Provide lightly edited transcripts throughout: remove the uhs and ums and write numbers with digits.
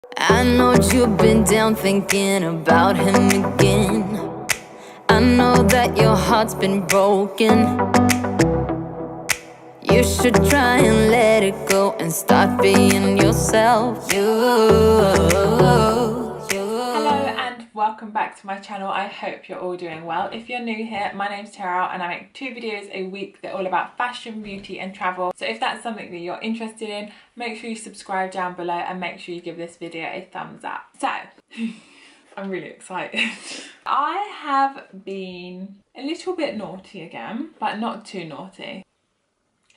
I know you've been down thinking about him again. I know that your heart's been broken. You should try and let it go and start being yourself. Hello and welcome back to my channel. I hope you're all doing well. If you're new here, my name's Teral and I make 2 videos a week that are all about fashion, beauty and travel. So if that's something that you're interested in, make sure you subscribe down below and make sure you give this video a thumbs up. So, I'm really excited. I have been a little bit naughty again, but not too naughty.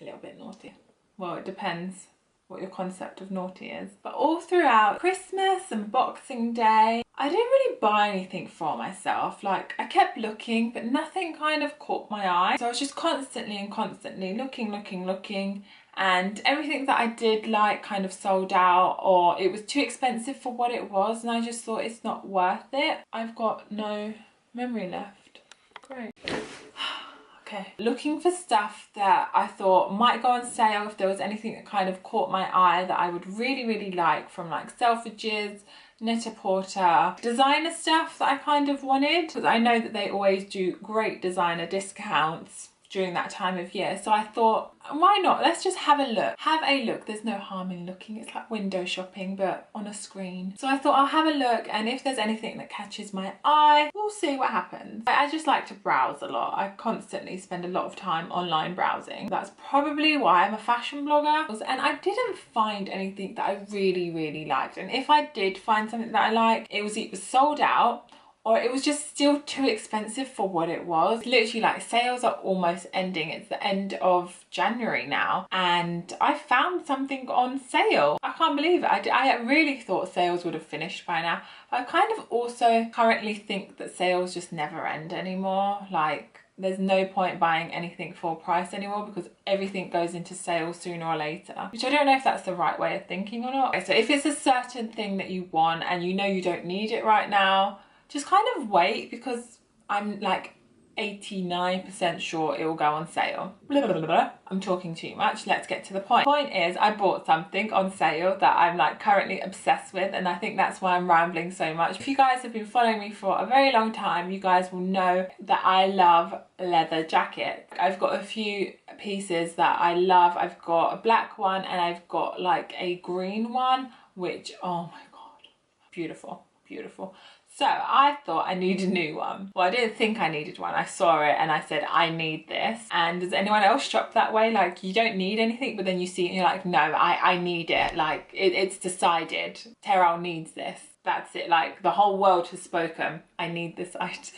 A little bit naughty. Well, it depends what your concept of naughty is. But all throughout Christmas and Boxing Day, I didn't really buy anything for myself. Like, I kept looking, but nothing kind of caught my eye. So I was just constantly looking. And everything that I did like kind of sold out, or it was too expensive for what it was. And I just thought it's not worth it. I've got no memory left. Great. Okay, looking for stuff that I thought might go on sale if there was anything that kind of caught my eye that I would really like, from like Selfridges, Net-a-Porter, designer stuff that I kind of wanted, because I know that they always do great designer discounts during that time of year. So I thought, why not? Let's just have a look. There's no harm in looking. It's like window shopping, but on a screen. So I thought I'll have a look, and if there's anything that catches my eye, we'll see what happens. I just like to browse a lot. I constantly spend a lot of time online browsing. That's probably why I'm a fashion blogger. And I didn't find anything that I really liked. And if I did find something that I liked, it was sold out, or it was just still too expensive for what it was. Literally, like, sales are almost ending. It's the end of January now, and I found something on sale. I can't believe it. I really thought sales would have finished by now. But I kind of also currently think that sales just never end anymore. Like, there's no point buying anything full price anymore because everything goes into sale sooner or later, which I don't know if that's the right way of thinking or not. Okay, so if it's a certain thing that you want and you know you don't need it right now, just kind of wait, because I'm like 89% sure it will go on sale. Blah, blah, blah, blah. I'm talking too much. Let's get to the point. Point is, I bought something on sale that I'm like currently obsessed with, and I think that's why I'm rambling so much. If you guys have been following me for a very long time, you guys will know that I love leather jackets. I've got a few pieces that I love. I've got a black one and I've got like a green one, which, oh my God, beautiful. So I thought I need a new one. Well, I didn't think I needed one. I saw it and I said, I need this. And does anyone else shop that way? Like, you don't need anything, but then you see it and you're like, no, I need it. Like, it's decided. Teral needs this. That's it. Like, the whole world has spoken. I need this item.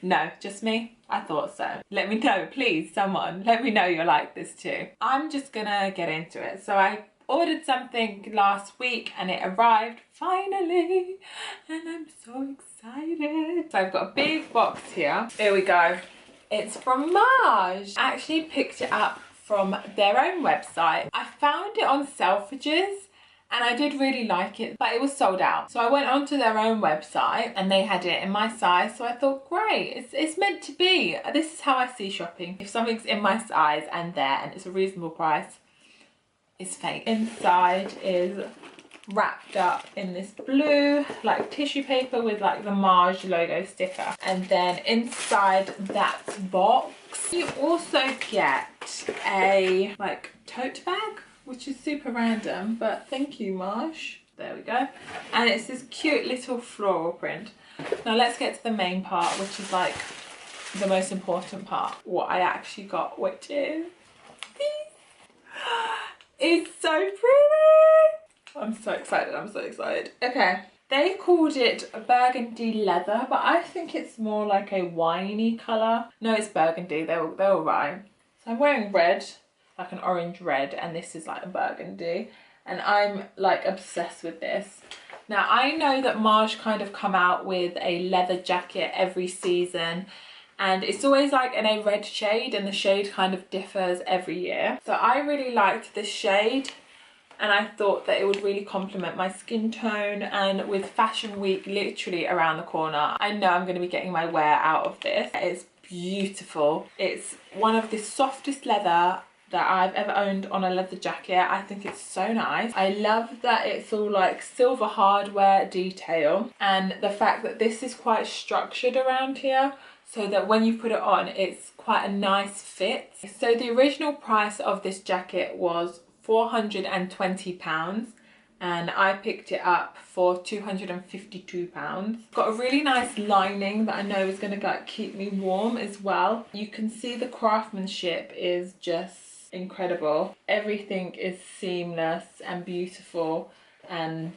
No, just me? I thought so. Let me know, please, someone. Let me know you're like this too. I'm just gonna get into it. So I ordered something last week and it arrived finally, and I'm so excited. So I've got a big box here. Here we go. It's from Maje. I actually picked it up from their own website. I found it on Selfridges and I did really like it, but it was sold out. So I went onto their own website and they had it in my size. So I thought, great, it's meant to be. This is how I see shopping. If something's in my size and there and it's a reasonable price, it's fake. Inside is wrapped up in this blue like tissue paper with like the Maje logo sticker, and then inside that box you also get a like tote bag, which is super random, but thank you, Maje. There we go. And it's this cute little floral print. Now let's get to the main part, which is like the most important part, what I actually got, which is it's so pretty. I'm so excited. Okay, they called it burgundy leather, but I think it's more like a winey colour. No, it's burgundy. They're all right. So I'm wearing red, like an orange red, and this is like a burgundy, and I'm like obsessed with this. Now I know that Maje kind of come out with a leather jacket every season, and it's always like in a red shade, and the shade kind of differs every year. So I really liked this shade and I thought that it would really complement my skin tone, and with Fashion Week literally around the corner, I know I'm going to be getting my wear out of this. It's beautiful. It's one of the softest leather that I've ever owned on a leather jacket. I think it's so nice. I love that it's all like silver hardware detail, and the fact that this is quite structured around here, so that when you put it on, it's quite a nice fit. So the original price of this jacket was £420, and I picked it up for £252. Got a really nice lining that I know is going to keep me warm as well. You can see the craftsmanship is just incredible. Everything is seamless and beautiful, and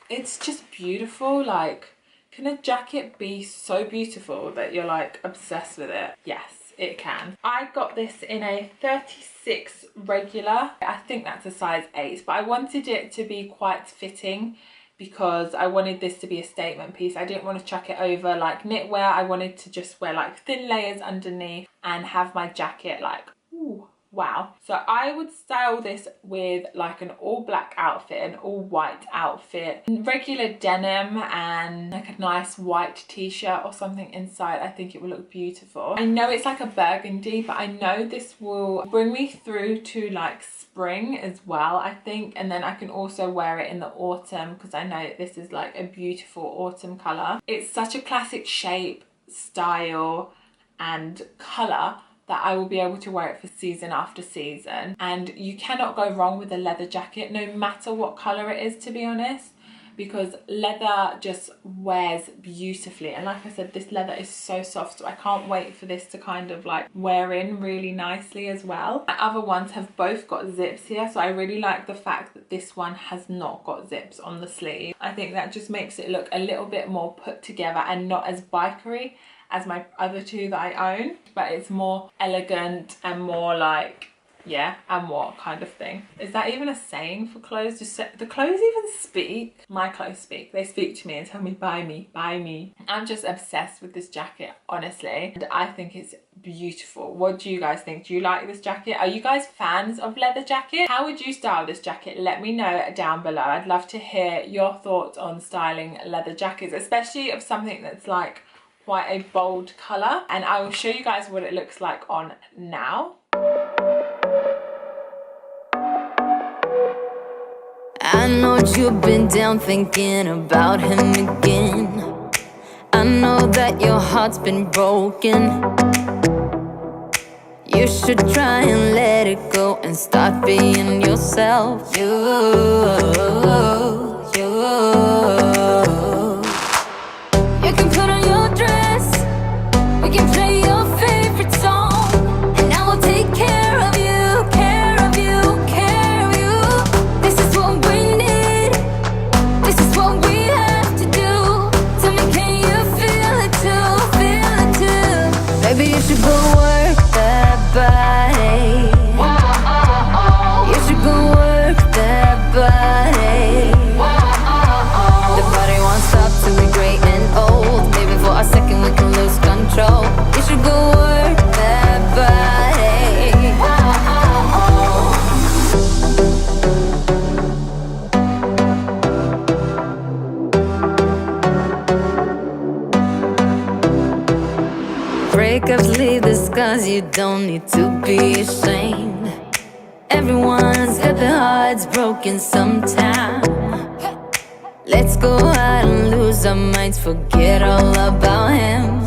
it's just beautiful. Like, can a jacket be so beautiful that you're like obsessed with it? Yes, it can. I got this in a 36 regular. I think that's a size 8, but I wanted it to be quite fitting because I wanted this to be a statement piece. I didn't want to chuck it over like knitwear. I wanted to just wear like thin layers underneath and have my jacket like, ooh, wow. So I would style this with like an all black outfit, an all white outfit, regular denim, and like a nice white t-shirt or something inside. I think it will look beautiful. I know it's like a burgundy, but I know this will bring me through to like spring as well, I think. And then I can also wear it in the autumn because I know this is like a beautiful autumn color. It's such a classic shape, style and color that I will be able to wear it for season after season. And you cannot go wrong with a leather jacket, no matter what colour it is, to be honest, because leather just wears beautifully. And like I said, this leather is so soft, so I can't wait for this to kind of like wear in really nicely as well. My other ones have both got zips here, so I really like the fact that this one has not got zips on the sleeve. I think that just makes it look a little bit more put together and not as bikery as my other two that I own, but it's more elegant and more like, yeah, and what kind of thing. Is that even a saying for clothes? The clothes even speak? My clothes speak. They speak to me and tell me, buy me, buy me. I'm just obsessed with this jacket, honestly, and I think it's beautiful. What do you guys think? Do you like this jacket? Are you guys fans of leather jackets? How would you style this jacket? Let me know down below. I'd love to hear your thoughts on styling leather jackets, especially of something that's like quite a bold colour, and I will show you guys what it looks like on now. I know you've been down thinking about him again. I know that your heart's been broken. You should try and let it go and start being yourself. You can put on your dress, we can play your favorite song, and I will take care of you, care of you, care of you. This is what we need, this is what we have to do. Tell me, can you feel it too, feel it too? Baby, you should go work that body. You should go work that body. The body won't stop till we great and old. Maybe for a second we can lose control. You should go work that body. Breakups leave the scars, you don't need to be ashamed. Everyone's got their hearts broken sometime. Let's go out and lose our minds, forget all about him.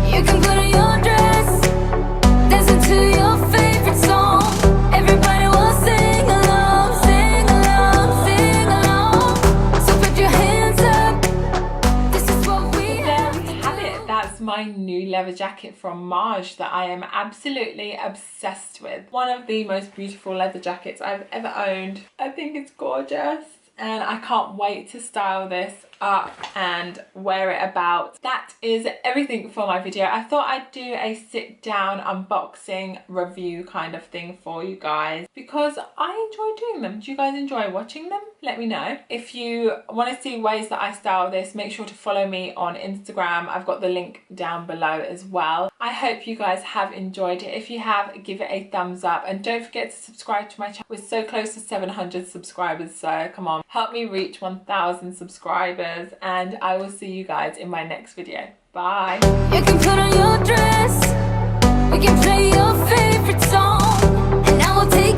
You can put on your dress, dancing to your favorite song. Everybody will sing along, sing along, sing along. So put your hands up, this is what we have to do. That's my new leather jacket from Maje that I am absolutely obsessed with. One of the most beautiful leather jackets I've ever owned. I think it's gorgeous, and I can't wait to style this up and wear it about. That is everything for my video. I thought I'd do a sit down unboxing review kind of thing for you guys because I enjoy doing them. Do you guys enjoy watching them? Let me know. If you want to see ways that I style this, make sure to follow me on Instagram. I've got the link down below as well. I hope you guys have enjoyed it. If you have, give it a thumbs up, and don't forget to subscribe to my channel. We're so close to 700 subscribers, so come on, help me reach 1,000 subscribers, and I will see you guys in my next video. Bye. You can put on your dress, we can play your favorite song, and I will take